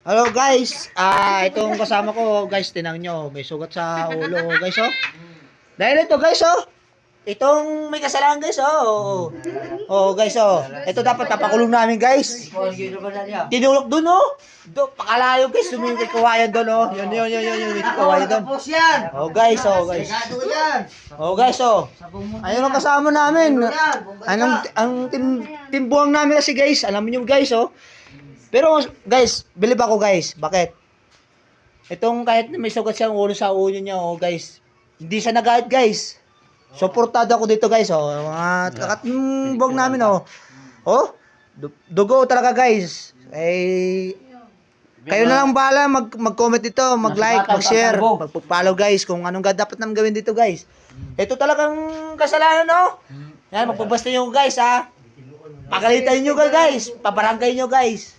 Hello guys, itong kasama ko guys, tinang nyo, may sugat sa ulo guys oh. Dahil ito guys oh, itong may kasalanan guys oh. Oh guys oh, ito dapat napakulong namin guys. Tinulok dun oh. Pakalayo guys, sumingin kay kawayan dun oh. Yun, may kawayan dun. Oh guys oh guys. Oh guys oh. Ayun ang kasama namin. Ang timbuang namin kasi guys, alam niyo guys oh. Pero guys, believe ako guys. Bakit? Itong kahit may sugat siyang ulo sa ulo niya, oh guys. Hindi siya nagahit guys. Suportado ako dito guys, oh. Mga kakatimbang namin, oh. Oh, dugo talaga guys. Eh, kayo na lang bahala mag-comment dito, mag-like, mag-share, mag-follow guys kung anong dapat namin gawin dito guys. Ito talagang kasalanan, oh. Yan, magpabasta nyo guys, ha. Pagalitan nyo guys, pabarangay nyo guys.